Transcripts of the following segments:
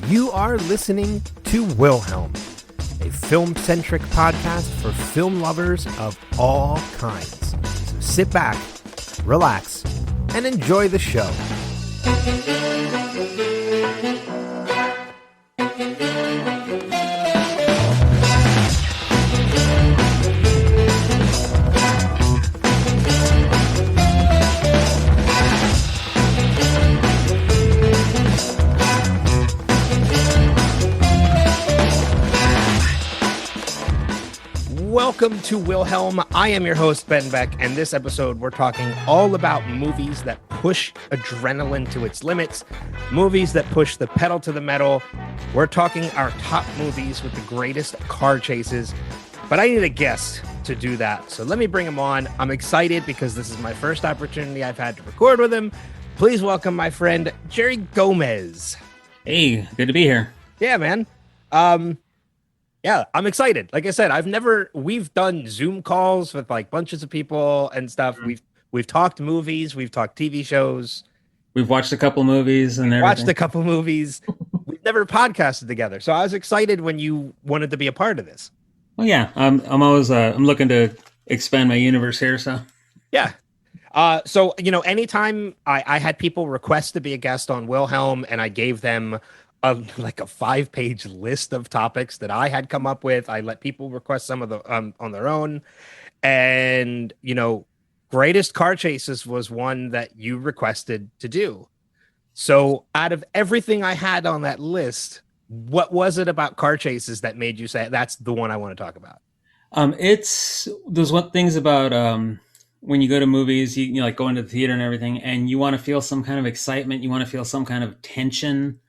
You are listening to Wilhelm, a film-centric podcast for film lovers of all kinds. So sit back, relax, and enjoy the show. Welcome to Wilhelm. I am your host, Ben Beck, and this episode we're talking all about movies that push adrenaline to its limits, movies that push the pedal to the metal. We're talking our top movies with the greatest car chases, but I need a guest to do that. So let me bring him on. I'm excited because this is my first opportunity I've had to record with him. Please welcome my friend, Jerry Gomez. Hey, good to be here. Yeah, man. Yeah, I'm excited. Like I said, we've done Zoom calls with like bunches of people and stuff. Mm-hmm. We've talked movies, we've talked TV shows. We've watched a couple movies and everything. We've never podcasted together. So I was excited when you wanted to be a part of this. Well, yeah, I'm always I'm looking to expand my universe here. So yeah. So, anytime I had people request to be a guest on Wilhelm and I gave them a 5-page list of topics that I had come up with. I let people request some of the on their own, and greatest car chases was one that you requested to do. So out of everything I had on that list, what was it about car chases that made you say that's the one I want to talk about? It's those things about when you go to movies, you like go into the theater and everything, and you want to feel some kind of excitement, you want to feel some kind of tension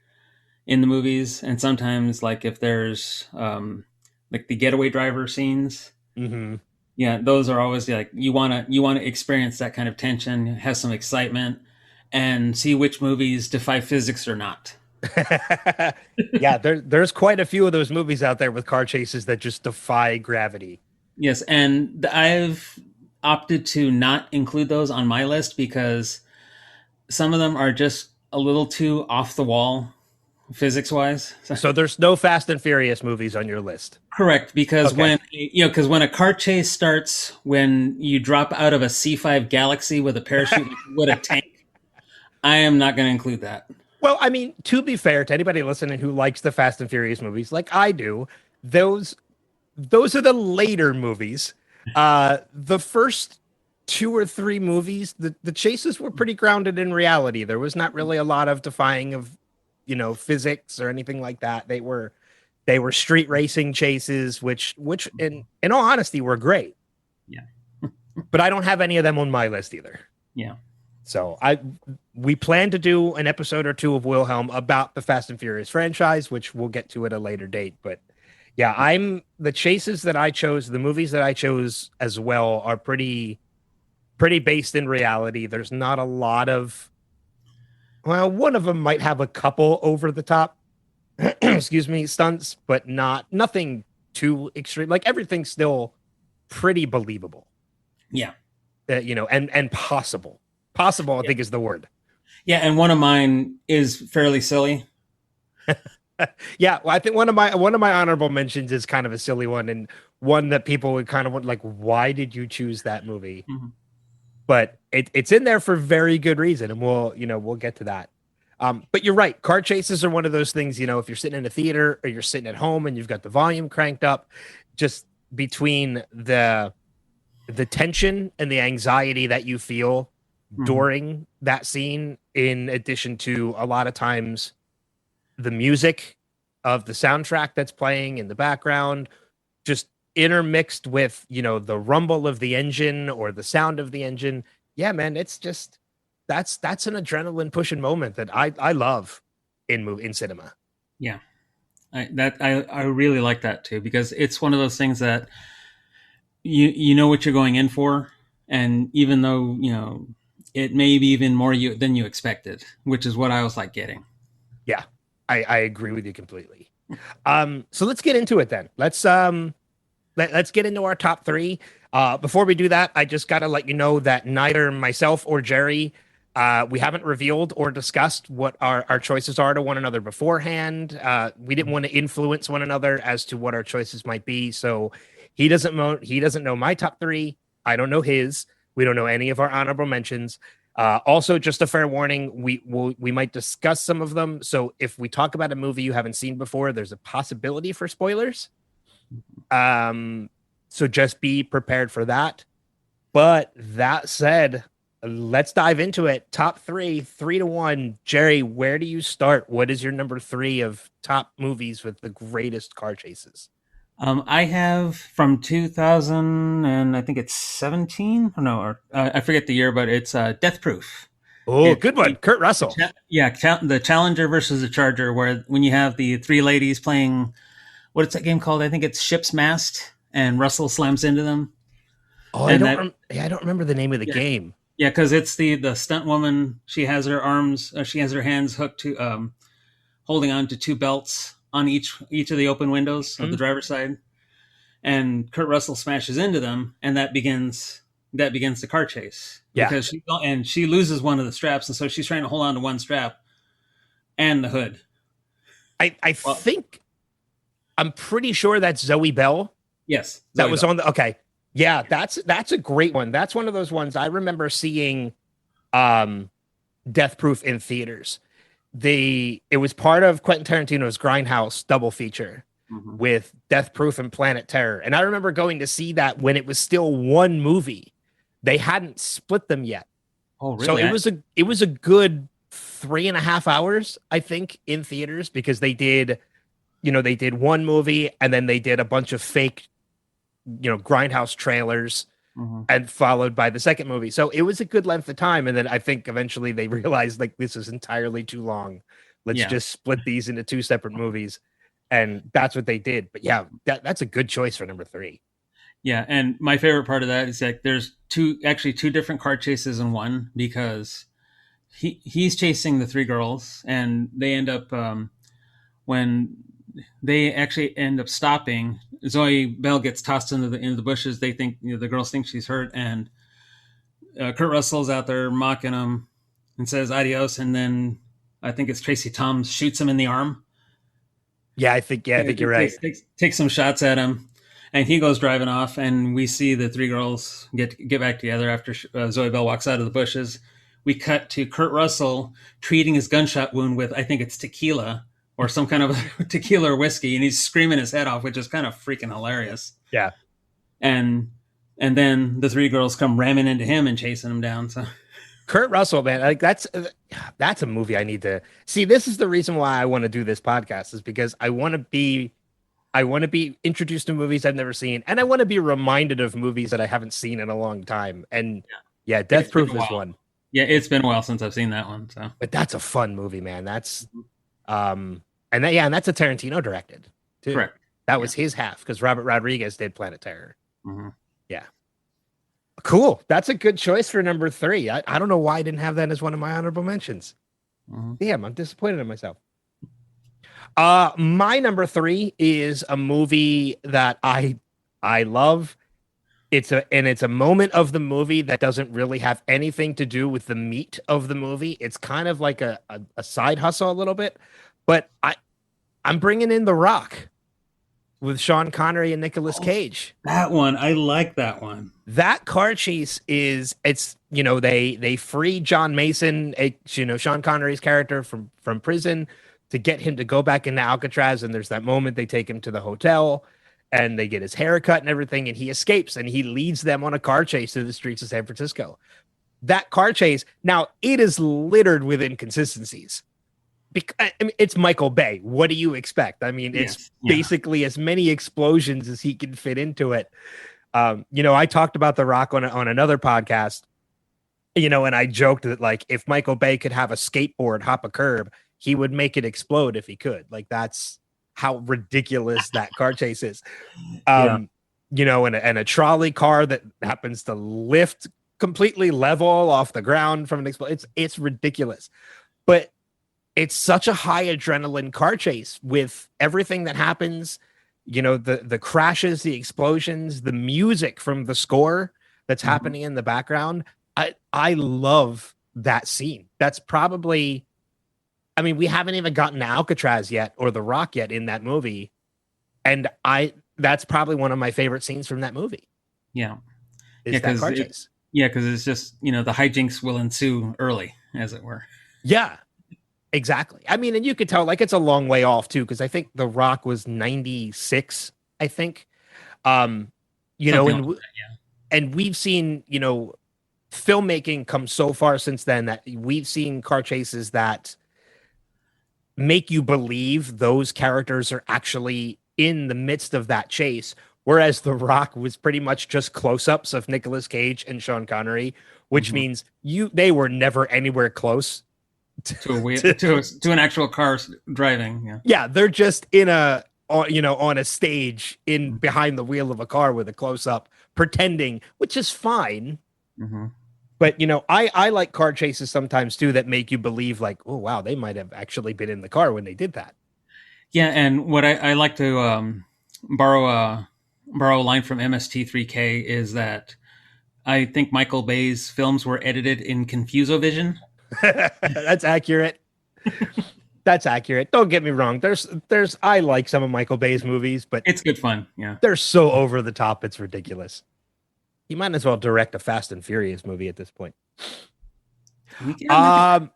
in the movies. And sometimes like if there's like the getaway driver scenes, yeah, those are always like you want to experience that kind of tension, have some excitement, and see which movies defy physics or not. Yeah, there's quite a few of those movies out there with car chases that just defy gravity. Yes, and I've opted to not include those on my list because some of them are just a little too off the wall physics wise. So there's no Fast and Furious movies on your list. Correct, because when a car chase starts when you drop out of a C5 Galaxy with a parachute with a tank, I am not going to include that. Well, I mean, to be fair to anybody listening who likes the Fast and Furious movies like I do, those are the later movies. The first 2 or 3 movies, the chases were pretty grounded in reality. There was not really a lot of defying of physics or anything like that. They were street racing chases, which in all honesty were great. Yeah. But I don't have any of them on my list either. Yeah. So we plan to do an episode or 2 of Wilhelm about the Fast and Furious franchise, which we'll get to at a later date. But yeah, the chases that I chose, the movies that I chose as well are pretty based in reality. There's not a lot of, well, one of them might have a couple over the top, excuse me, stunts, but nothing too extreme. Like everything's still pretty believable. Yeah. And possible. Possible, I think is the word. Yeah. And one of mine is fairly silly. Yeah. Well, I think one of my honorable mentions is kind of a silly one, and one that people would kind of want, like, why did you choose that movie? Mm-hmm. But it's in there for very good reason, and we'll get to that. But you're right. Car chases are one of those things, if you're sitting in a theater or you're sitting at home and you've got the volume cranked up, just between the tension and the anxiety that you feel during that scene, in addition to a lot of times the music of the soundtrack that's playing in the background, just intermixed with the rumble of the engine or the sound of the engine. Yeah, man, it's just that's an adrenaline pushing moment that I love in cinema. Yeah, I really like that too, because it's one of those things that you know what you're going in for, and even though it may be even more than you expected, which is what I was like getting. Yeah, I agree with you completely. So let's get into it then. Let's get into our top 3. Before we do that, I just got to let you know that neither myself or Jerry We haven't revealed or discussed what our choices are to one another beforehand. We didn't want to influence one another as to what our choices might be. So he doesn't know my top three. I don't know his. We don't know any of our honorable mentions. Also, just a fair warning, we might discuss some of them. So if we talk about a movie you haven't seen before, there's a possibility for spoilers. So just be prepared for that. But that said, let's dive into it. Top three, 3-1. Jerry, where do you start? What is your number three of top movies with the greatest car chases? I have from 2000 and I think it's 17. No, or I forget the year, but it's Death Proof. Oh, It's good one. Kurt Russell. the Challenger versus the Charger, where when you have the three ladies playing, what's that game called? I think it's Ship's Mast, and Russell slams into them. Oh, And I don't remember the name of the yeah, game. yeah, because it's the stunt woman. She has her arms, she has her hands hooked to holding on to two belts on each of the open windows of the Mhm. driver's side, and Kurt Russell smashes into them, and that begins the car chase Yeah. because she loses one of the straps, and so she's trying to hold on to one strap and the hood. I Well, think I'm pretty sure that's Zoe Bell. yes, That Zoe was Bell. on the okay. Yeah, that's a great one. That's one of those ones I remember seeing um Death Proof in theaters. It was part of Quentin Tarantino's Grindhouse double feature Mhm. with Death Proof and Planet Terror. And I remember going to see that when it was still one movie. They hadn't split them yet. Oh, So really? it was a good 3.5 hours, I think, in theaters because they did one movie and then they did a bunch of fake, Grindhouse trailers Mhm. and followed by the second movie. So it was a good length of time. And then I think eventually they realized like this is entirely too long. Let's Yeah, just split these into two separate movies. And that's what they did. But yeah, that's a good choice for number three. yeah. And my favorite part of that is that there's two different car chases in one, because he's chasing the three girls, and they end up when they actually end up stopping. Zoe Bell gets tossed into the bushes. They think, the girls think she's hurt, and Kurt Russell's out there mocking him and says adios, and then I think it's Tracy Thoms shoots him in the arm. Yeah, I think you're right. Takes some shots at him, and he goes driving off. And we see the three girls get back together after Zoe Bell walks out of the bushes. We cut to Kurt Russell treating his gunshot wound with, I think it's tequila or some kind of tequila or whiskey, and he's screaming his head off, which is kind of freaking hilarious. Yeah. And then the three girls come ramming into him and chasing him down. So Kurt Russell, man, like that's a movie I need to see. This is the reason why I want to do this podcast is because I want to be introduced to movies I've never seen, and I want to be reminded of movies that I haven't seen in a long time. And yeah, Death it's been Proof a is while. one. Yeah, it's been a while since I've seen that one. So But that's a fun movie, man. And that's a Tarantino directed too. correct. That Yeah. was his half because Robert Rodriguez did Planet Terror. Mhm. Yeah. Cool. That's a good choice for number three. I don't know why I didn't have that as one of my honorable mentions. Mhm. Damn, I'm disappointed in myself. My number three is a movie that I love. It's a moment of the movie that doesn't really have anything to do with the meat of the movie. It's kind of like a side hustle a little bit, but I'm bringing in The Rock with Sean Connery and Nicolas Oh, Cage. that one, I like that one. That car chase they free John Mason, Sean Connery's character from prison to get him to go back into Alcatraz. And there's that moment they take him to the hotel and they get his hair cut and everything, and he escapes and he leads them on a car chase through the streets of San Francisco. That car chase, now it is littered with inconsistencies. Because I mean, it's Michael Bay. What do you expect? I mean, it's Yes. Yeah. basically as many explosions as he can fit into it. I talked about The Rock on another podcast, and I joked that like if Michael Bay could have a skateboard hop a curb, he would make it explode if he could. Like that's how ridiculous that car chase is. Yeah. And a trolley car that happens to lift completely level off the ground from an explosion. It's ridiculous. But it's such a high adrenaline car chase with everything that happens, the crashes, the explosions, the music from the score that's happening in the background. I love that scene. That's probably, I mean, we haven't even gotten to Alcatraz yet or The Rock yet in that movie. And that's probably one of my favorite scenes from that movie Yeah. is that car chase. Yeah, because it's just, the hijinks will ensue early, as it were. Yeah, exactly. I mean, and you could tell like it's a long way off too, because I think The Rock was 96, I think. Um, Something like and that, yeah. and we've seen, filmmaking come so far since then that we've seen car chases that make you believe those characters are actually in the midst of that chase. Whereas The Rock was pretty much just close-ups of Nicolas Cage and Sean Connery, which Mm-hmm. means they were never anywhere close To a wheel, to, to an actual car driving. Yeah. yeah, they're just in on a stage in Mm-hmm. behind the wheel of a car with a close-up pretending, which is fine. Mm-hmm. But I like car chases sometimes too that make you believe like, oh wow, they might have actually been in the car when they did that. Yeah, and what I like to borrow borrow a line from MST3K is that I think Michael Bay's films were edited in Confusovision. That's accurate. That's accurate. Don't get me wrong. There's I like some of Michael Bay's movies, but It's good fun. Yeah. they're so over the top, it's ridiculous. You might as well direct a Fast and Furious movie at this point. Yeah, Um,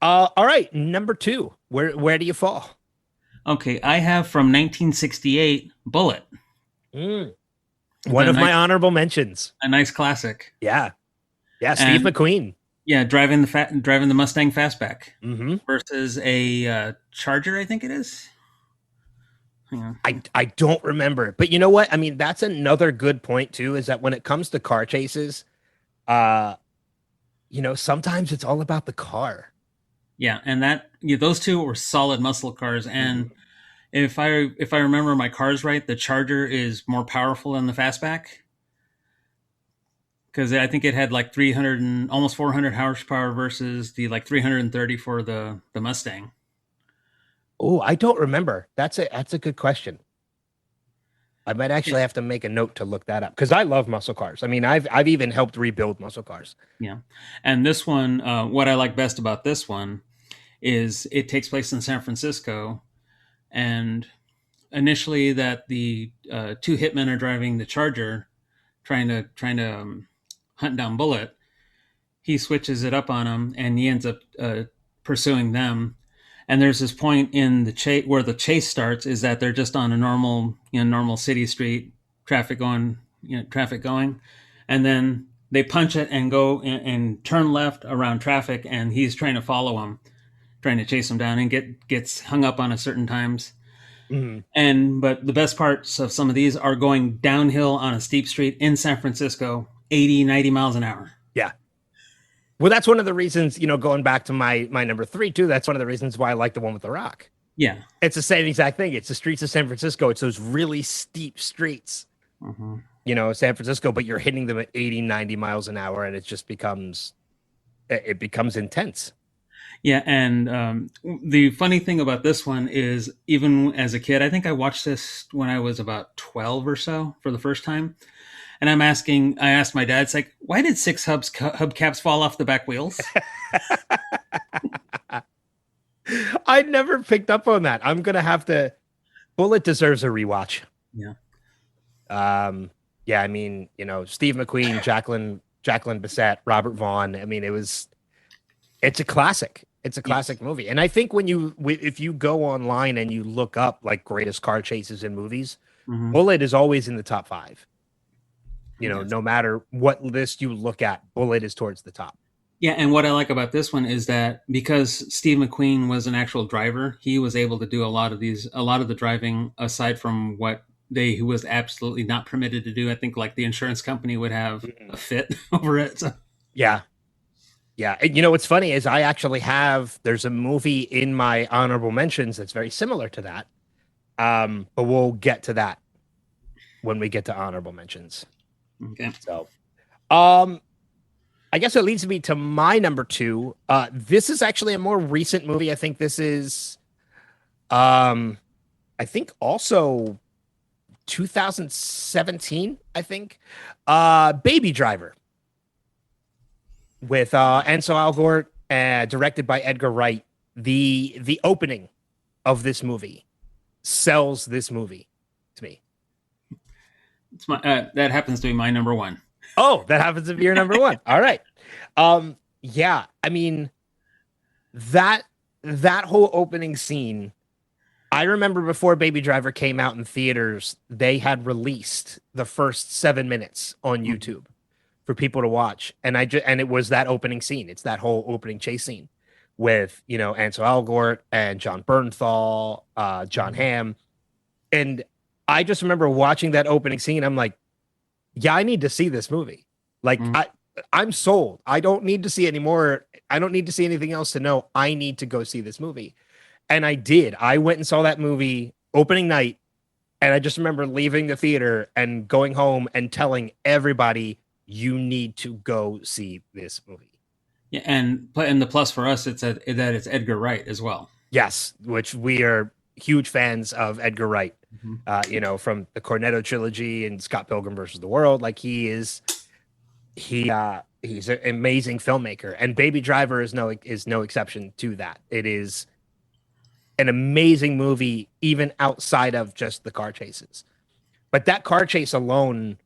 all right, number two. Where do you fall? okay, I have from 1968 Bullet. Mm, one The of my nice, honorable mentions. a nice classic. Yeah, yeah, Steve And McQueen. yeah, driving the Mustang Fastback Hmm. versus a Charger, I think it is. Yeah. I don't remember, but you know what? I mean, that's another good point too. Is that when it comes to car chases, uh, sometimes it's all about the car. Yeah, and those two were solid muscle cars. Mhm. And if I remember my cars right, the Charger is more powerful than the Fastback because I think it had like 300 and almost 400 horsepower versus the like 330 for the Mustang. Oh, I don't remember. That's a good question. I might Yeah, actually have to make a note to look that up because I love muscle cars. I mean, I've even helped rebuild muscle cars. yeah. And this one, what I like best about this one is it takes place in San Francisco, and initially that the two hitmen are driving the Charger, trying to hunt down Bullet. He switches it up on him, and he ends up pursuing them. And there's this point in the chase where the chase starts is that they're just on a normal city street, traffic going, and then they punch it and go and turn left around traffic, and he's trying to follow him, trying to chase him down, and gets hung up on a certain times. Mhm. But the best parts of some of these are going downhill on a steep street in San Francisco, 80, 90 miles an hour. Yeah. Well, that's one of the reasons, going back to my number three too. That's one of the reasons why I like the one with the Rock. Yeah. It's the same exact thing. It's the streets of San Francisco. It's those really steep streets, Mm-hmm. San Francisco, but you're hitting them at 80, 90 miles an hour, and it becomes intense. Yeah, and the funny thing about this one is, even as a kid, I think I watched this when I was about 12 or so for the first time. And I asked my dad, it's like, why did six hubcaps fall off the back wheels? I never picked up on that. I'm gonna have to. Bullet deserves a rewatch. Yeah. Yeah, I mean, Steve McQueen, Jacqueline Bisset, Robert Vaughn. I mean, it's a classic. It's a Yes. classic movie. And I think if you go online and you look up like greatest car chases in movies, Mm-hmm. Bullet is always in the top five. Yes. No matter what list you look at, Bullet is towards the top. Yeah, and what I like about this one is that because Steve McQueen was an actual driver, he was able to do a lot of the driving aside from what he was absolutely not permitted to do. I think like the insurance company would have Mhm. a fit over it. So. Yeah. Yeah. And what's funny is there's a movie in my honorable mentions that's very similar to that. But we'll get to that when we get to honorable mentions. Okay. So, I guess it leads me to my number two. This is actually a more recent movie. I think this is, I think also 2017. I think, Baby Driver. with Ansel Elgort, directed by Edgar Wright. The opening of this movie sells this movie to me. It's my that happens to be my number one. Oh, that happens to be your number one. All right. Yeah, I mean that that whole opening scene. I remember before Baby Driver came out in theaters, they had released the first 7 minutes on YouTube for people to watch, and it was that opening scene. It's that whole opening chase scene with Ansel Elgort and John Bernthal, John Hamm, and I just remember watching that opening scene. I'm like, yeah, I need to see this movie. Like I'm sold. I don't need to see any more. I don't need to see anything else to know. I need to go see this movie. And I did. I went and saw that movie opening night. And I just remember leaving the theater and going home and telling everybody, you need to go see this movie. Yeah, and the plus for us, that it's Edgar Wright as well. Yes, which we are huge fans of Edgar Wright. From the Cornetto trilogy and Scott Pilgrim versus the World. Like he's an amazing filmmaker, and Baby Driver is no exception to that. It is an amazing movie, even outside of just the car chases. But that car chase alone,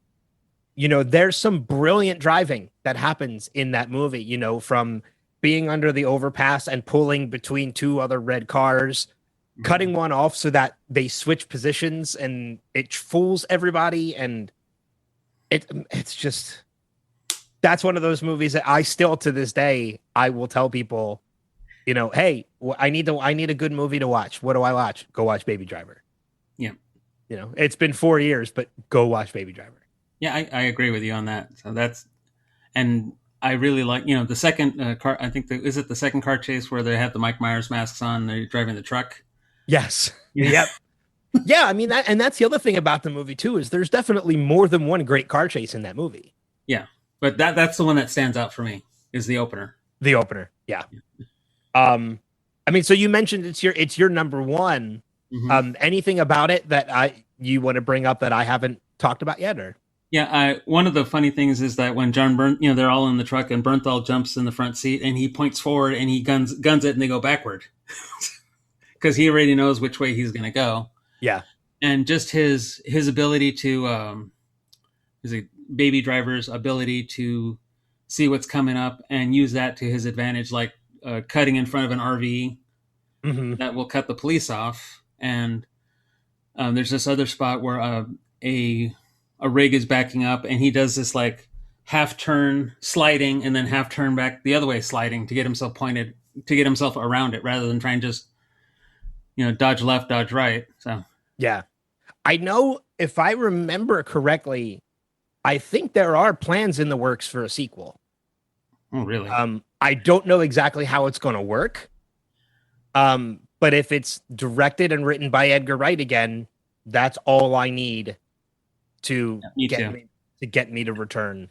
there's some brilliant driving that happens in that movie, from being under the overpass and pulling between two other red cars, cutting one off so that they switch positions and it fools everybody. And it's just, that's one of those movies that I still, to this day, I will tell people, hey, I need a good movie to watch. What do I watch? Go watch Baby Driver. Yeah. It's been 4 years, but go watch Baby Driver. Yeah, I agree with you on that. So and I really like, the second car, I think, is it the second car chase where they have the Mike Myers masks on, they're driving the truck? Yes. Yep. Yeah, I mean, that's the other thing about the movie, too, is there's definitely more than one great car chase in that movie. Yeah, but that's the one that stands out for me, is the opener. The opener, yeah. I mean, so you mentioned it's your number one. Anything about it that you want to bring up that I haven't talked about yet, or? Yeah, one of the funny things is that when they're all in the truck and Bernthal jumps in the front seat and he points forward and he guns it and they go backward because he already knows which way he's going to go. Yeah, and just his ability to Baby Driver's ability to see what's coming up and use that to his advantage, like cutting in front of an RV that will cut the police off. And there's this other spot where a rig is backing up and he does this like half turn sliding and then half turn back the other way sliding to get himself around it rather than trying just dodge left, dodge right. So yeah, I know, if I remember correctly, I think there are plans in the works for a sequel. Oh, really? I don't know exactly how it's going to work. But if it's directed and written by Edgar Wright again, that's all I need to get me to return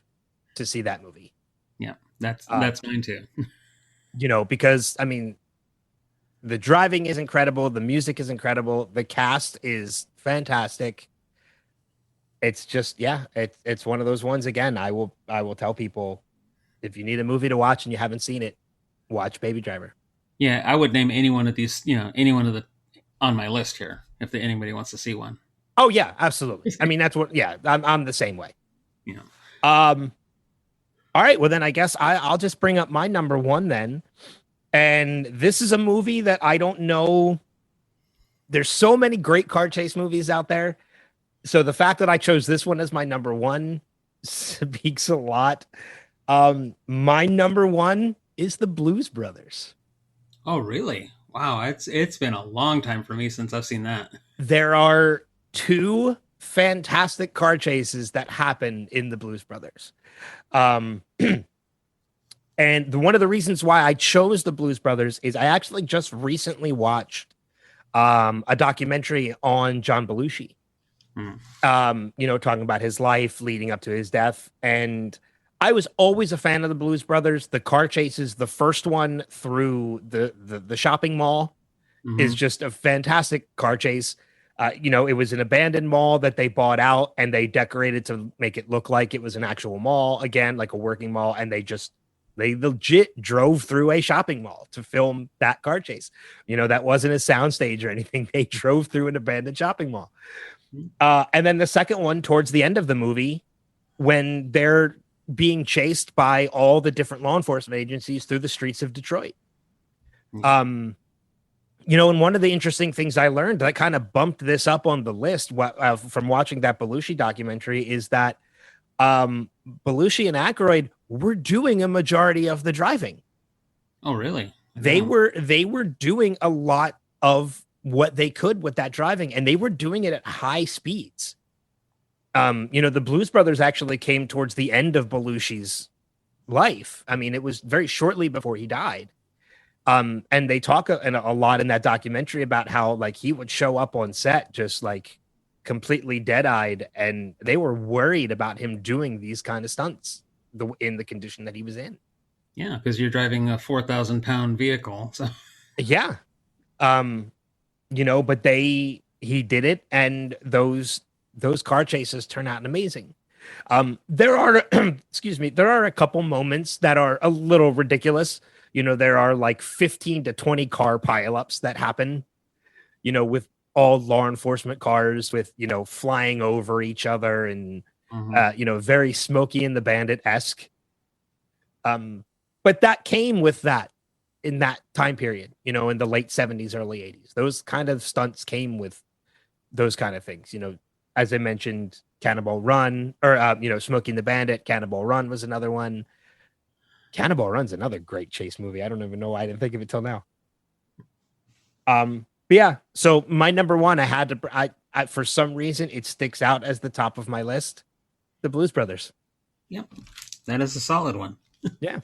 to see that movie. Yeah, that's mine too. Because I mean, the driving is incredible, the music is incredible, the cast is fantastic. It's just, it's one of those ones. Again, I will tell people, if you need a movie to watch and you haven't seen it, watch Baby Driver. Yeah, I would name any one of these, any one of the on my list here if anybody wants to see one. Oh yeah, absolutely. I mean, that's what. Yeah, I'm the same way. Yeah. All right. Well, then I guess I'll just bring up my number one then, and this is a movie that I don't know. There's so many great car chase movies out there, so the fact that I chose this one as my number one speaks a lot. My number one is the Blues Brothers. Oh, really? Wow, it's been a long time for me since I've seen that. There are two fantastic car chases that happen in the Blues Brothers. And one of the reasons why I chose the Blues Brothers is I actually just recently watched a documentary on John Belushi. Talking about his life leading up to his death. And I was always a fan of the Blues Brothers. The car chases, the first one through the shopping mall is just a fantastic car chase. It was an abandoned mall that they bought out and they decorated to make it look like it was an actual mall again, like a working mall. And they just They legit drove through a shopping mall to film that car chase. That wasn't a soundstage or anything. They drove through an abandoned shopping mall. And then the second one, towards the end of the movie, when they're being chased by all the different law enforcement agencies through the streets of Detroit. And one of the interesting things I learned that kind of bumped this up on the list from watching that Belushi documentary is that Belushi and Aykroyd were doing a majority of the driving. Oh, really? They were doing a lot of what they could with that driving, and they were doing it at high speeds. The Blues Brothers actually came towards the end of Belushi's life. I mean, it was very shortly before he died. And they talk a lot in that documentary about how like he would show up on set just like completely dead-eyed, and they were worried about him doing these kind of stunts in the condition that he was in. Yeah, because you're driving a 4,000-pound vehicle. So yeah, but he did it, and those car chases turn out amazing. There are excuse me, there are a couple moments that are a little ridiculous. There are like 15 to 20 car pileups that happen, with all law enforcement cars with, flying over each other and, very Smokey and the Bandit-esque. But that came with that in that time period, in the late 70s, early 80s. Those kind of stunts came with those kind of things, as I mentioned, Cannonball Run, or, Smokey and the Bandit, Cannonball Run was another one. Cannonball Run's another great chase movie. I don't even know why I didn't think of it till now. But yeah, so my number one, I for some reason it sticks out as the top of my list. The Blues Brothers. Yep, that is a solid one. Yeah.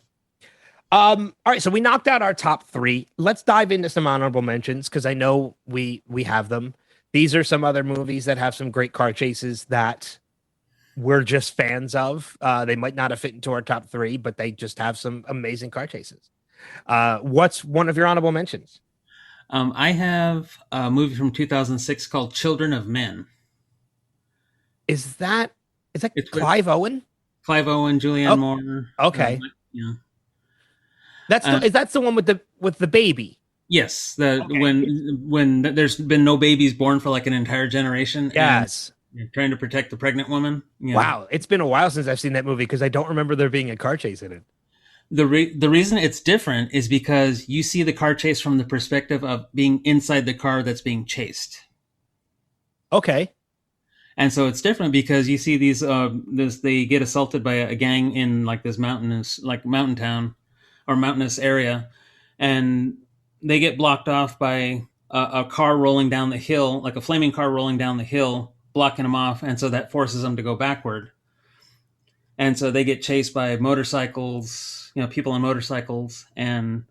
All right, so we knocked out our top three. Let's dive into some honorable mentions because I know we have them. These are some other movies that have some great car chases that we're just fans of. They might not have fit into our top three, but they just have some amazing car chases. What's one of your honorable mentions? I have a movie from 2006 called Children of Men. Is that Clive Owen? Clive Owen, Julianne Moore. Okay. Yeah. That's the one with the baby. Yes, when there's been no babies born for like an entire generation. Yes. And trying to protect the pregnant woman. Yeah. Wow, it's been a while since I've seen that movie because I don't remember there being a car chase in it. The reason it's different is because you see the car chase from the perspective of being inside the car that's being chased. Okay. And so it's different because you see these they get assaulted by a gang in like this mountain town or mountainous area, and they get blocked off by a car rolling down the hill, like a flaming car rolling down the hill, blocking them off, and so that forces them to go backward. And so they get chased by motorcycles, people on motorcycles, and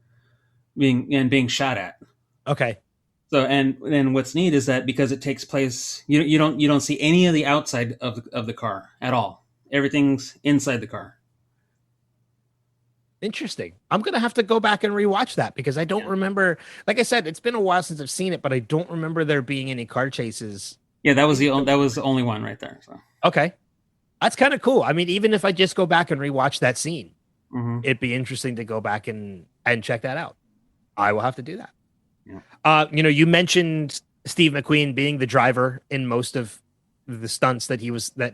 being shot at. Okay. So and what's neat is that because it takes place, you don't see any of the outside of the car at all. Everything's inside the car. Interesting. I'm gonna have to go back and rewatch that because I don't remember. Like I said, it's been a while since I've seen it, but I don't remember there being any car chases. Yeah, that was the only one right there. So. Okay. That's kind of cool. I mean, even if I just go back and rewatch that scene, it'd be interesting to go back and check that out. I will have to do that. Yeah. You mentioned Steve McQueen being the driver in most of the stunts that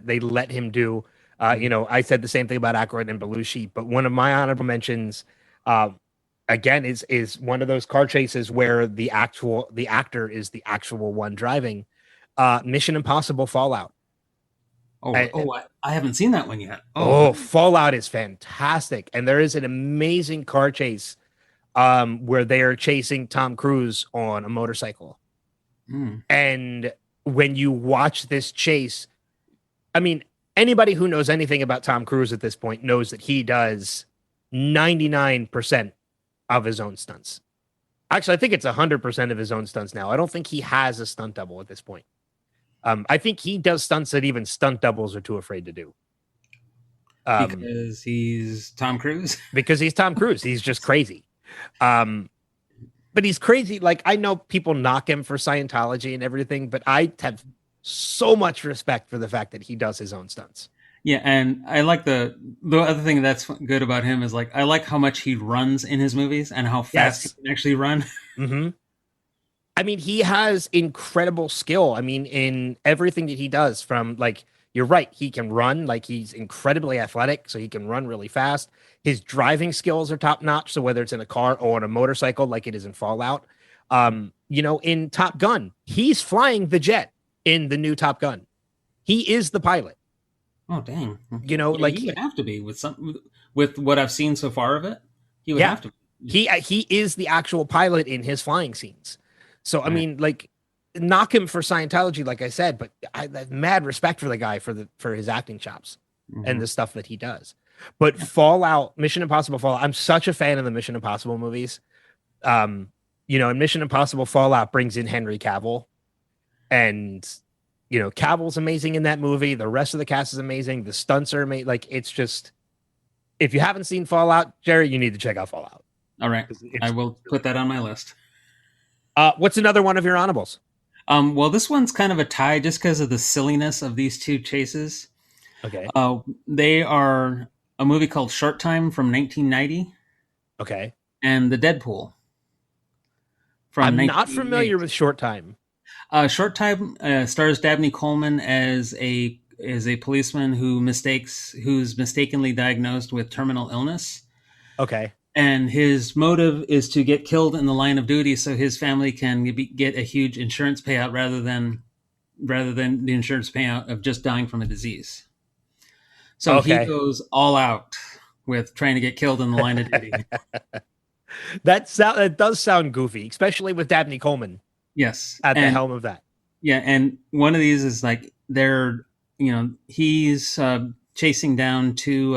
they let him do. I said the same thing about Aykroyd and Belushi, but one of my honorable mentions, again, is one of those car chases where the actor is the actual one driving. Mission Impossible Fallout. I haven't seen that one yet. Fallout is fantastic. And there is an amazing car chase where they are chasing Tom Cruise on a motorcycle. And when you watch this chase, I mean, anybody who knows anything about Tom Cruise at this point knows that he does 99% of his own stunts. Actually, I think it's 100% of his own stunts now. I don't think he has a stunt double at this point. I think he does stunts that even stunt doubles are too afraid to do. Because he's Tom Cruise? Because he's Tom Cruise. He's just crazy. But he's crazy. Like, I know people knock him for Scientology and everything, but I have so much respect for the fact that he does his own stunts. Yeah, and I like the other thing that's good about him is like I like how much he runs in his movies and how fast he Yes. can actually run. Hmm. I mean, he has incredible skill. I mean, in everything that he does, from like, you're right, he can run, like, he's incredibly athletic, so he can run really fast. His driving skills are top notch. So, whether it's in a car or on a motorcycle, like it is in Fallout, in Top Gun, he's flying the jet in the new Top Gun. He is the pilot, Oh dang! Yeah, he like, would have to be with what I've seen so far of it. He would yeah, have to be. he is the actual pilot in his flying scenes. So I Right. mean, like, knock him for Scientology, like I said, but I have mad respect for the guy for his acting chops and Hmm. the stuff that he does. But Yeah. Fallout, Mission Impossible Fallout, I'm such a fan of the Mission Impossible movies. Um, and Mission Impossible Fallout brings in Henry Cavill, and Cavill's amazing in that movie. The rest of the cast is amazing. The stunts are amazing. Like, it's just, if you haven't seen Fallout, Jerry, you need to check out Fallout. All right. I It's will put that on my list. what's another one of your honorables? Well, this one's kind of a tie just because of the silliness of these two chases. Okay. They are a movie called Short Time from 1990 Okay. and The Deadpool from I'm not familiar 1988. with Short Time. Short Time stars Dabney Coleman as a policeman who's mistakenly diagnosed with terminal illness, Okay. and his motive is to get killed in the line of duty so his family can get a huge insurance payout rather than the insurance payout of just dying from a disease. So he Okay. goes all out with trying to get killed in the line of duty. That does sound goofy, especially with Dabney Coleman Yes, at the and helm of that. yeah, and one of these is like he's chasing down two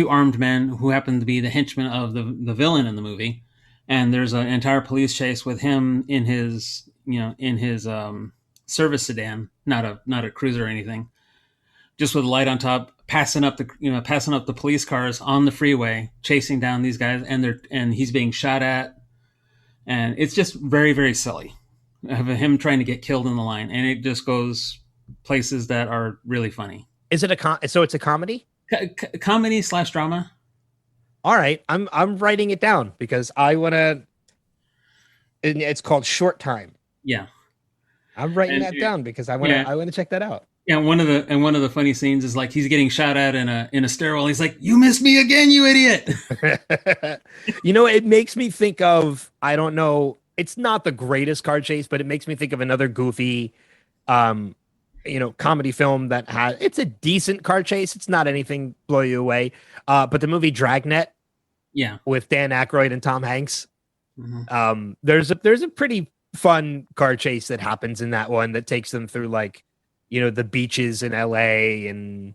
armed men who happen to be the henchmen of the villain in the movie, and there's an entire police chase with him in his service sedan, not a cruiser or anything, just with a light on top, passing up the police cars on the freeway, chasing down these guys, and he's being shot at, and it's just very very silly of him trying to get killed in the line, and it just goes places that are really funny. Is it so it's a comedy? Comedy slash drama. All right. I'm writing it down because I want to. It's called Short Time. Yeah, I'm writing and that down because I want to yeah, I want to check that out. yeah. One of the funny scenes is like he's getting shot at in a stairwell. He's like, "You missed me again, you idiot!" It makes me think of, I don't know, it's not the greatest car chase, but it makes me think of another goofy um comedy film that has, it's a decent car chase. It's not anything blow you away. But the movie Dragnet Yeah. with Dan Aykroyd and Tom Hanks. Hmm. There's a pretty fun car chase that happens in that one that takes them through, like, the beaches in LA and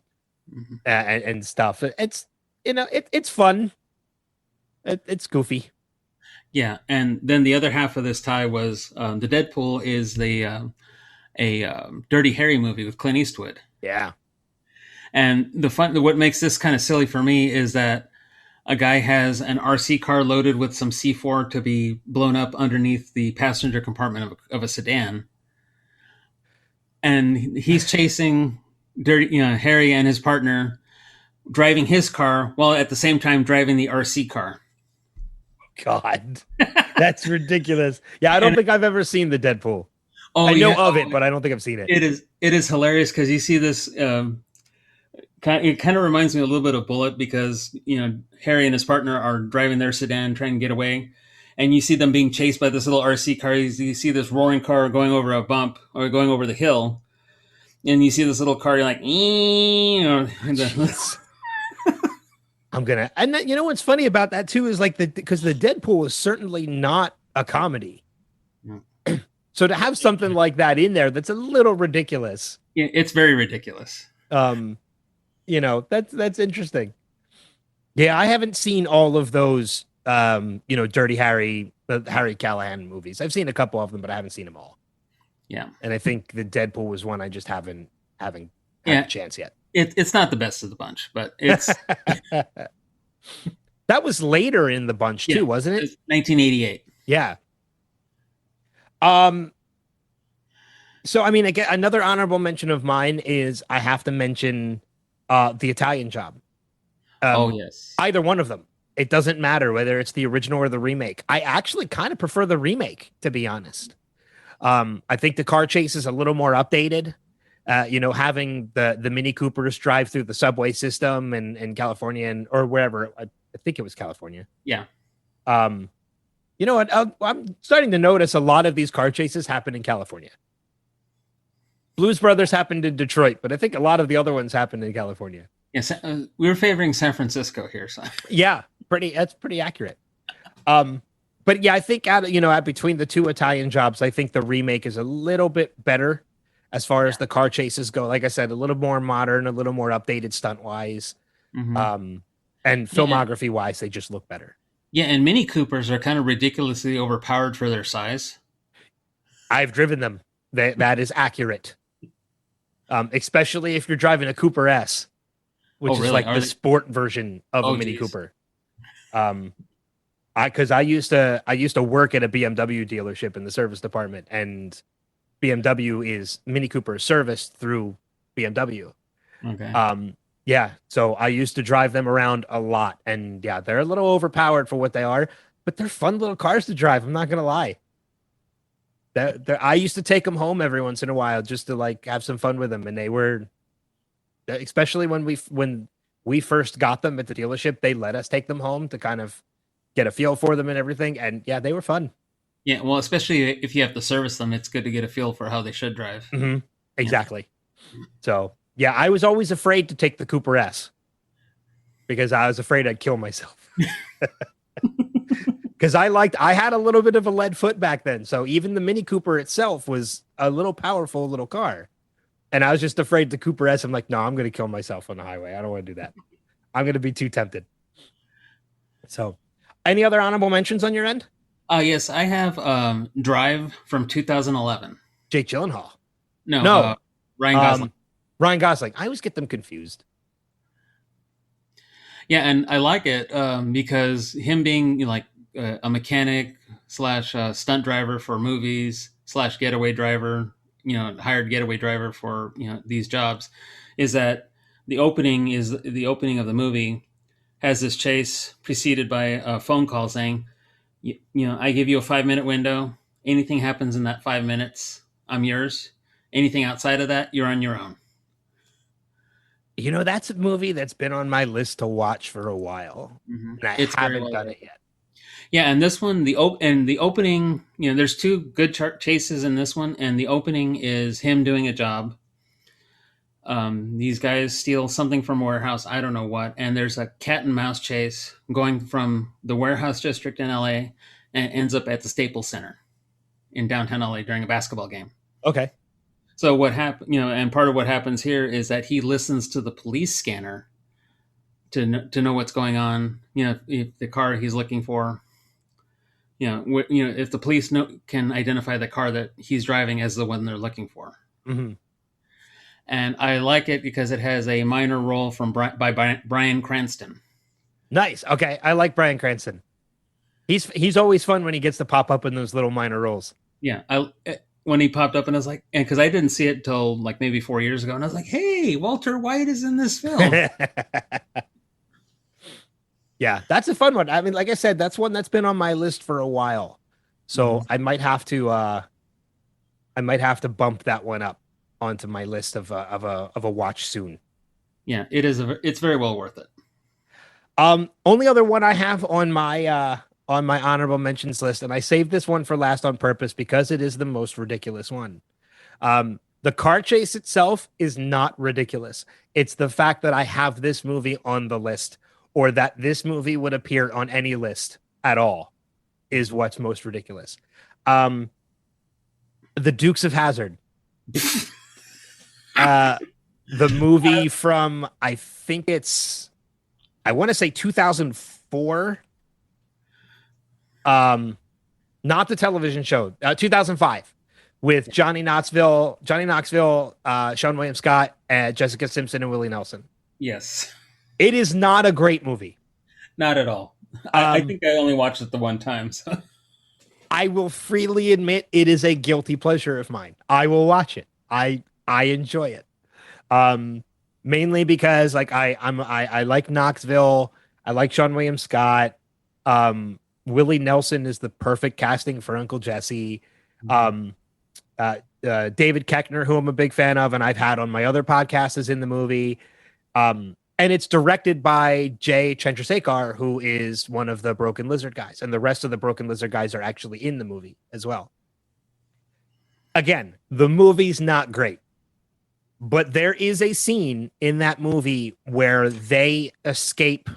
Hmm. and stuff. It's fun. It's goofy. Yeah, and then the other half of this tie was the Deadpool is a Dirty Harry movie with Clint Eastwood. Yeah. And what makes this kind of silly for me is that a guy has an RC car loaded with some C4 to be blown up underneath the passenger compartment of a sedan, and he's chasing Harry and his partner, driving his car while at the same time driving the RC car. God, that's ridiculous. Yeah, I don't And think I've ever seen the Deadpool. oh I know yeah, of it, but I don't think I've seen it. it is hilarious because you see this. It kind of reminds me a little bit of Bullet because Harry and his partner are driving their sedan trying to get away, and you see them being chased by this little RC car. You see this roaring car going over a bump or going over the hill, and you see this little car. You're like, Jeez. And what's funny about that too is, like, because the Deadpool is certainly not a comedy. So to have something like that in there, that's a little ridiculous. it's very ridiculous. That's interesting. Yeah, I haven't seen all of those Dirty Harry, the Harry Callahan movies. I've seen a couple of them, but I haven't seen them all. Yeah, And I think the Deadpool was one I just haven't had yeah. the chance yet. It's not the best of the bunch, but it's That was later in the bunch yeah, too, wasn't it? it's 1988. Yeah. Um. So I mean, again, another honorable mention of mine is, I have to mention The Italian Job. Oh Um, yes. Either one of them. It doesn't matter whether it's the original or the remake. I actually kind of prefer the remake, to be honest. I think the car chase is a little more updated. Having the Mini Coopers drive through the subway system in California or wherever. I think it was California. Yeah. Um, you know what? I'm starting to notice a lot of these car chases happen in California. Blues Brothers happened in Detroit, but I think a lot of the other ones happened in California. Yes, we were favoring San Francisco here. So. Yeah, that's pretty accurate. But yeah, I think at between the two Italian Jobs, I think the remake is a little bit better as far as the car chases go. Like I said, a little more modern, a little more updated stunt wise, and filmography wise, they just look better. Yeah, and Mini Coopers are kind of ridiculously overpowered for their size. I've driven them. That is accurate. Especially if you're driving a Cooper S, which is like the sport version of a Mini Cooper. Because I used to work at a BMW dealership in the service department, and BMW is Mini Cooper serviced through BMW. Okay. Yeah, so I used to drive them around a lot, and yeah, they're a little overpowered for what they are, but they're fun little cars to drive. I'm not gonna lie. I used to take them home every once in a while just to like have some fun with them, and they were, especially when we first got them at the dealership, they let us take them home to kind of get a feel for them and everything, and yeah, they were fun. Yeah, well, especially if you have to service them, it's good to get a feel for how they should drive. Mm-hmm. Exactly. Yeah. So yeah, I was always afraid to take the Cooper S because I was afraid I'd kill myself. Because I had a little bit of a lead foot back then. So even the Mini Cooper itself was a little powerful little car. And I was just afraid the Cooper S. I'm like, no, I'm going to kill myself on the highway. I don't want to do that. I'm going to be too tempted. So any other honorable mentions on your end? Yes, I have Drive from 2011. Jake Gyllenhaal. No. Ryan Gosling. Ryan Gosling. I always get them confused. Yeah, and I like it because him being like a mechanic / stunt driver for movies / getaway driver, hired getaway driver for these jobs, is that the opening of the movie has this chase preceded by a phone call saying, I give you a 5-minute window. Anything happens in that 5 minutes, I'm yours. Anything outside of that, you're on your own. That's a movie that's been on my list to watch for a while. Mm-hmm. And I haven't done it yet. Yeah, and this one, the opening, there's two good chases in this one, and the opening is him doing a job. These guys steal something from a warehouse, I don't know what, and there's a cat and mouse chase going from the warehouse district in LA and ends up at the Staples Center in downtown LA during a basketball game. Okay. So what happened, and part of what happens here is that he listens to the police scanner to know what's going on. If the car he's looking for, if the police can identify the car that he's driving as the one they're looking for. Mm-hmm. And I like it because it has a minor role by Bryan Cranston. Nice. Okay, I like Bryan Cranston. He's always fun when he gets to pop up in those little minor roles. Yeah, when he popped up, and I was like, and because I didn't see it until like maybe 4 years ago, and I was like, hey, Walter White is in this film. Yeah, that's a fun one. I mean, like I said, that's one that's been on my list for a while, so I might have to bump that one up onto my list of a watch soon. Yeah, it's very well worth it. Only other one I have on my honorable mentions list, and I saved this one for last on purpose because it is the most ridiculous one. The car chase itself is not ridiculous. It's the fact that I have this movie on the list, or that this movie would appear on any list at all, is what's most ridiculous. The Dukes of Hazzard. The movie from, I want to say 2004. Not the television show, 2005, with Johnny Knoxville, Sean William Scott, and Jessica Simpson and Willie Nelson. Yes. It is not a great movie. Not at all. I think I only watched it the one time. So. I will freely admit it is a guilty pleasure of mine. I will watch it. I enjoy it. mainly because like I like Knoxville. I like Sean William Scott. Willie Nelson is the perfect casting for Uncle Jesse. Mhm. Um, David Koechner, who I'm a big fan of, and I've had on my other podcasts, is in the movie. And it's directed by Jay Chandrasekhar, who is one of the Broken Lizard guys, and the rest of the Broken Lizard guys are actually in the movie as well. Again, the movie's not great, but there is a scene in that movie where they escape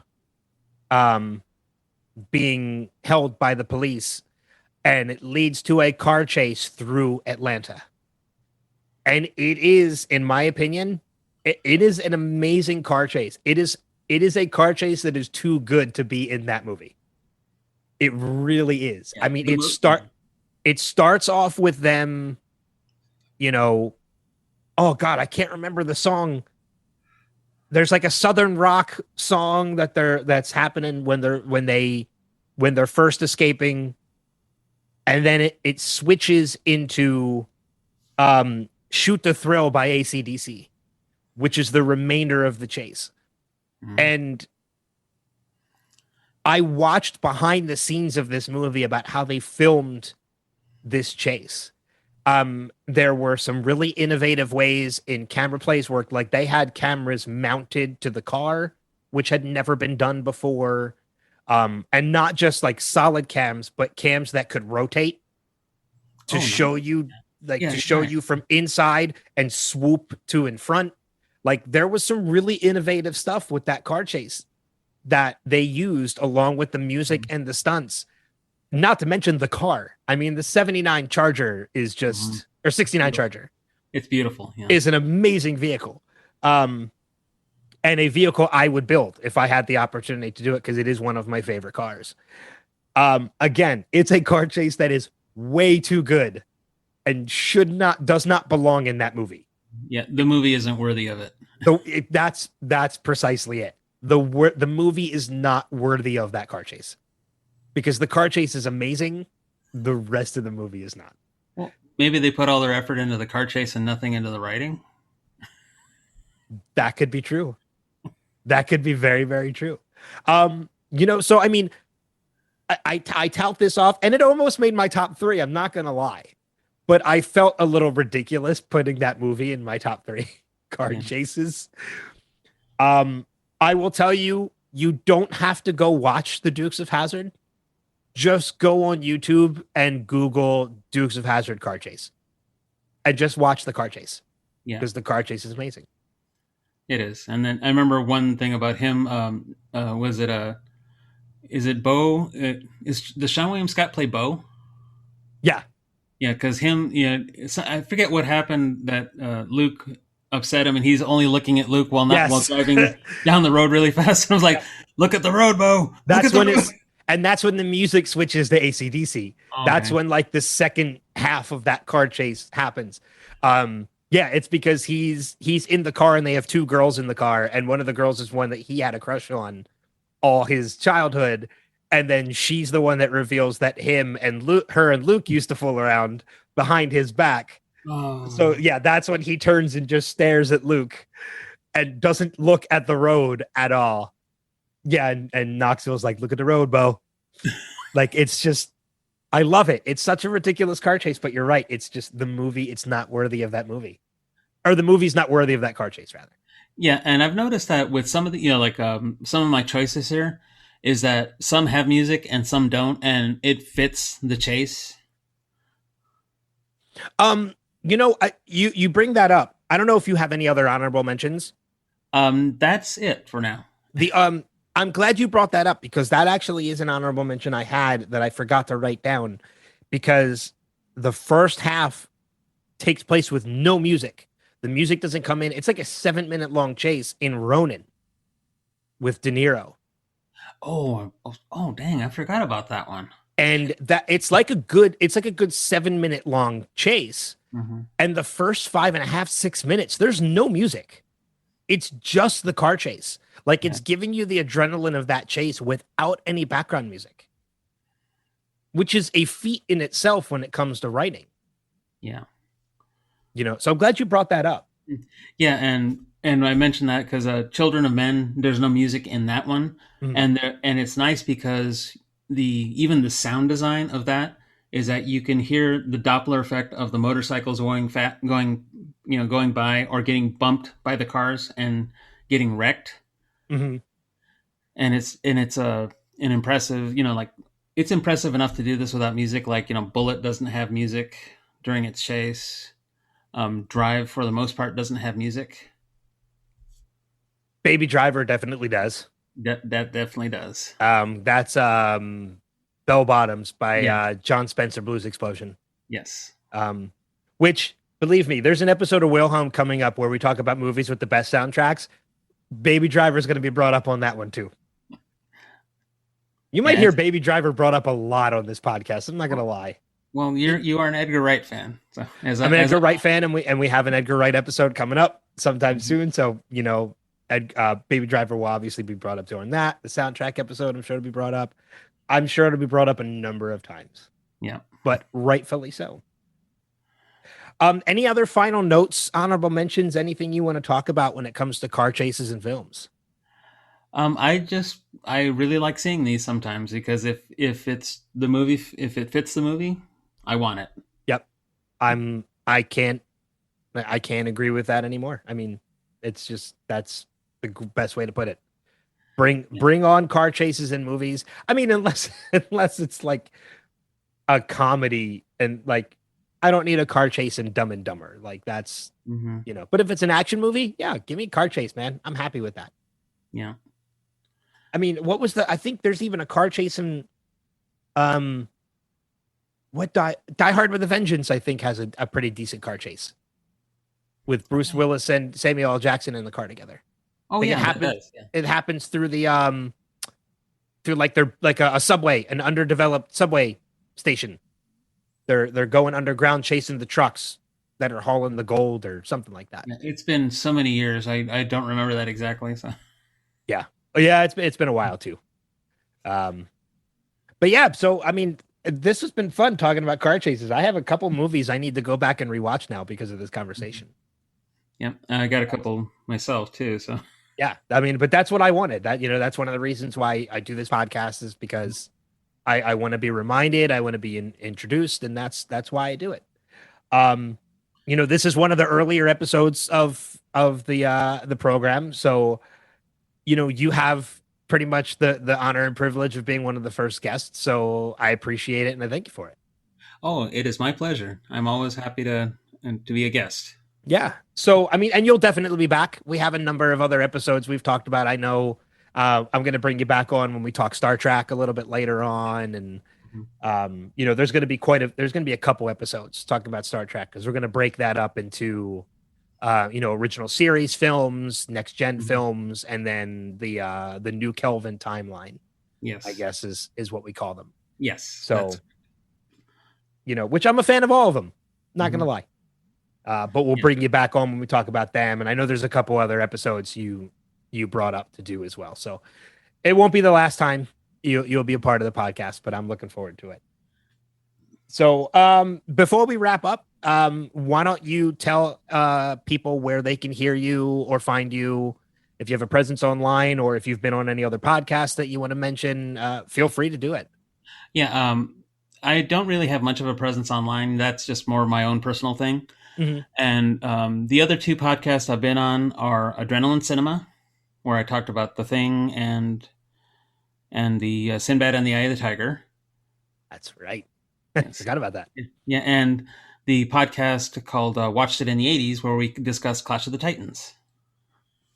um, being held by the police, and it leads to a car chase through Atlanta. And it is, in my opinion, it is an amazing car chase. It is a car chase that is too good to be in that movie. It really is. Yeah, I mean, yeah. it starts off with them, you know, oh God, I can't remember the song. There's like a southern rock song that's happening when they're first escaping, and then it switches into Shoot the Thrill by AC/DC, which is the remainder of the chase. Mhm. And I watched behind the scenes of this movie about how they filmed this chase. There were some really innovative ways in camera plays work. Like they had cameras mounted to the car, which had never been done before. And not just like solid cams, but cams that could rotate to Oh, show nice. you like Yeah, to show yeah. you from inside and swoop to in front. Like there was some really innovative stuff with that car chase that they used along with the music Mhm. and the stunts. Not to mention the car. I mean, the 79 Charger is Mhm. just, or 69 Beautiful. Charger It's beautiful. Yeah. is an amazing vehicle. Um, and a vehicle I would build if I had the opportunity to do it because it is one of my favorite cars. Again, it's a car chase that is way too good and does not belong in that movie. Yeah, the movie isn't worthy of it. That's precisely it. The movie is not worthy of that car chase because the car chase is amazing. The rest of the movie is not. Well, maybe they put all their effort into the car chase and nothing into the writing. That could be true. That could be very, very true. So I mean, I tout this off, and it almost made my top three. I'm not gonna lie, but I felt a little ridiculous putting that movie in my top three car Yeah. chases. Um, I will tell you, you don't have to go watch the Dukes of Hazzard. Just go on YouTube and Google Dukes of Hazzard car chase, and just watch the car chase Yeah, because the car chase is amazing. it is. And then I remember one thing about him. Was it a? Is it Bo? Does Sean William Scott play Bo? Yeah. Yeah, because him. Yeah, I forget what happened that Luke upset him, and he's only looking at Luke while Yes. driving down the road really fast. I was like, "Look at the road, Bo! Look at That's the when road!" that's when the music switches to AC/DC. That's Okay. when like the second half of that car chase happens. Yeah, it's because he's in the car and they have two girls in the car, and one of the girls is one that he had a crush on all his childhood, and then she's the one that reveals that her and Luke used to fool around behind his back. So Oh. yeah, that's when he turns and just stares at Luke and doesn't look at the road at all. Yeah, and Knoxville's like, look at the road, Bo. Like it's just I love it. It's such a ridiculous car chase, but you're right. It's just the movie, it's not worthy of that movie. Or the movie's not worthy of that car chase, rather. Yeah, and I've noticed that with some of the, like some of my choices here, is that some have music and some don't, and it fits the chase. Um, you bring that up. I don't know if you have any other honorable mentions. That's it for now. The I'm glad you brought that up because that actually is an honorable mention I had that I forgot to write down because the first half takes place with no music. The music doesn't come in. It's like a 7 minute long chase in Ronin with De Niro. Oh, dang! I forgot about that one. And that it's like a good 7 minute long chase. Hmm. And the first 5.5, 6 minutes, there's no music. It's just the car chase. Like Yeah, it's giving you the adrenaline of that chase without any background music, which is a feat in itself when it comes to writing. yeah, So I'm glad you brought that up. yeah. And and I mentioned that because Children of Men, there's no music in that one, Mhm. and it's nice because even the sound design of that is that you can hear the Doppler effect of the motorcycles going by or getting bumped by the cars and getting wrecked, Mhm. and it's an impressive, like it's impressive enough to do this without music. Like, Bullet doesn't have music during its chase. Drive, for the most part, doesn't have music. Baby Driver definitely does. That definitely does. That's Bell Bottoms by Yeah. John Spencer Blues Explosion. Yes. Um, which, believe me, there's an episode of Wilhelm coming up where we talk about movies with the best soundtracks. Baby Driver is going to be brought up on that one too. You might Yeah. hear Baby Driver brought up a lot on this podcast. I'm not going to lie. Well, you are an Edgar Wright fan, so I'm an Edgar Wright fan, and we have an Edgar Wright episode coming up sometime soon. So Baby Driver will obviously be brought up during that. The soundtrack episode, I'm sure it'll be brought up. I'm sure it'll be brought up a number of times. Yeah. But rightfully so. Any other final notes, honorable mentions, anything you want to talk about when it comes to car chases and films? I really like seeing these sometimes because if it's the movie, if it fits the movie, I want it. Yep. I can't agree with that anymore. I mean, it's just that's the best way to put it. Bring on car chases in movies. I mean, unless it's like a comedy and like I don't need a car chase in Dumb and Dumber. Like that's but if it's an action movie, yeah, give me a car chase, man. I'm happy with that. Yeah. I mean, I think there's even a car chase in what Die Hard with a Vengeance, I think has a pretty decent car chase with Bruce Willis and Samuel L. Jackson in the car together. Oh Like yeah, it happens. does. Yeah. It happens through through like they're like a subway, an underdeveloped subway station. They're going underground chasing the trucks that are hauling the gold or something like that. It's been so many years. I don't remember that exactly. So Yeah. Yeah, it's been a while too. But yeah, so I mean, this has been fun talking about car chases. I have a couple movies I need to go back and rewatch now because of this conversation. yeah, I got a couple myself too. So Yeah, I mean, but that's what I wanted. That's one of the reasons why I do this podcast is because I want to be reminded, I want to be introduced, and that's why I do it. This is one of the earlier episodes of the program, so you have pretty much the honor and privilege of being one of the first guests. So I appreciate it and I thank you for it. oh, it is my pleasure. I'm always happy to be a guest. Yeah. So, I mean, and you'll definitely be back. We have a number of other episodes we've talked about. I know I'm going to bring you back on when we talk Star Trek a little bit later on. And, there's going to be there's going to be a couple episodes talking about Star Trek because we're going to break that up into, original series films, next gen films, and then the new Kelvin timeline. Yes. I guess is what we call them. Yes. So, which I'm a fan of all of them. Not going to lie. But we'll bring you back on when we talk about them. And I know there's a couple other episodes you brought up to do as well. So it won't be the last time you'll be a part of the podcast, but I'm looking forward to it. So before we wrap up, why don't you tell people where they can hear you or find you? If you have a presence online or if you've been on any other podcasts that you want to mention, feel free to do it. Yeah. I don't really have much of a presence online. That's just more my own personal thing. Mm-hmm. And the other two podcasts I've been on are Adrenaline Cinema, where I talked about The Thing and the Sinbad and the Eye of the Tiger. That's right. Yes. Forgot about that. Yeah, and the podcast called Watched It in the 80s, where we discuss Clash of the Titans.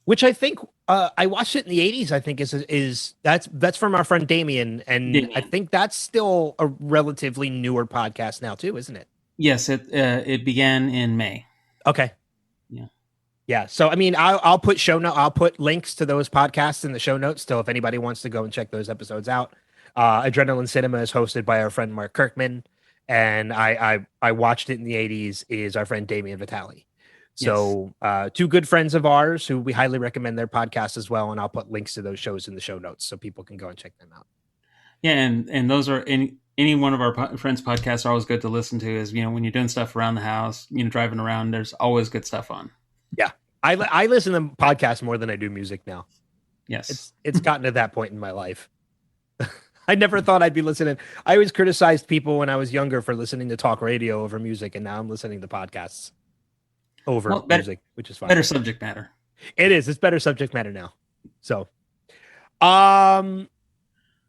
Which I think I watched it in the 80s, I think that's from our friend Damien. And I think that's still a relatively newer podcast now too, isn't it? Yes, it began in May. Okay. Yeah. Yeah. So I mean, I'll put links to those podcasts in the show notes. Still, if anybody wants to go and check those episodes out, Adrenaline Cinema is hosted by our friend Mark Kirkman, and I watched it in the 80s is our friend Damien Vitale. So two good friends of ours who we highly recommend their podcast as well, and I'll put links to those shows in the show notes so people can go and check them out. Yeah, and those are any one of our friends' podcasts are always good to listen to. Is when you're doing stuff around the house, driving around, there's always good stuff on. Yeah, I listen to podcasts more than I do music now. Yes. It's gotten to that point in my life. I never thought I'd be listening. I always criticized people when I was younger for listening to talk radio over music, and now I'm listening to podcasts over music, which is fine. Better subject matter. It is. It's better subject matter now. So,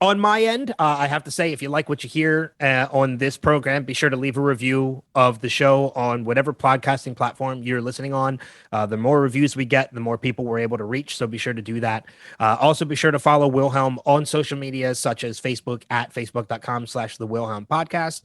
on my end, I have to say, if you like what you hear on this program, be sure to leave a review of the show on whatever podcasting platform you're listening on. The more reviews we get, the more people we're able to reach. So be sure to do that. Also, be sure to follow Wilhelm on social media, such as Facebook at facebook.com/the Wilhelm podcast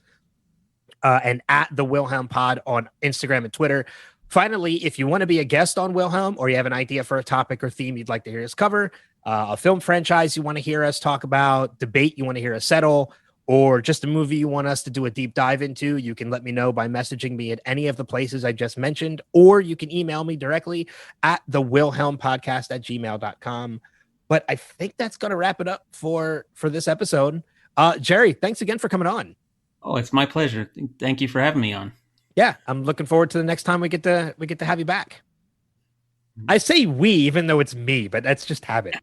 and at the Wilhelm pod on Instagram and Twitter. Finally, if you want to be a guest on Wilhelm, or you have an idea for a topic or theme you'd like to hear us cover, a film franchise you want to hear us talk about, debate you want to hear us settle, or just a movie you want us to do a deep dive into, you can let me know by messaging me at any of the places I just mentioned, or you can email me directly at thewilhelmpodcast@gmail.com. But I think that's going to wrap it up for this episode. Jerry, thanks again for coming on. Oh, it's my pleasure. Thank you for having me on. Yeah, I'm looking forward to the next time we get to have you back. I say we, even though it's me, but that's just habit.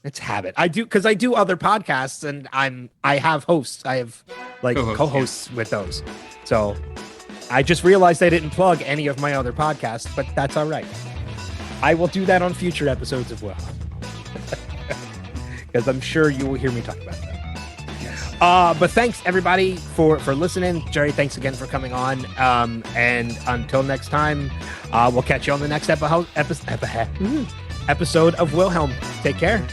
It's habit. I do because I do other podcasts, and I have hosts. I have like co-hosts with those. So I just realized I didn't plug any of my other podcasts, but that's all right. I will do that on future episodes as well, because I'm sure you will hear me talk about that. But thanks everybody for listening. Jerry, thanks again for coming on. And until next time, we'll catch you on the next episode of Wilhelm. Take care.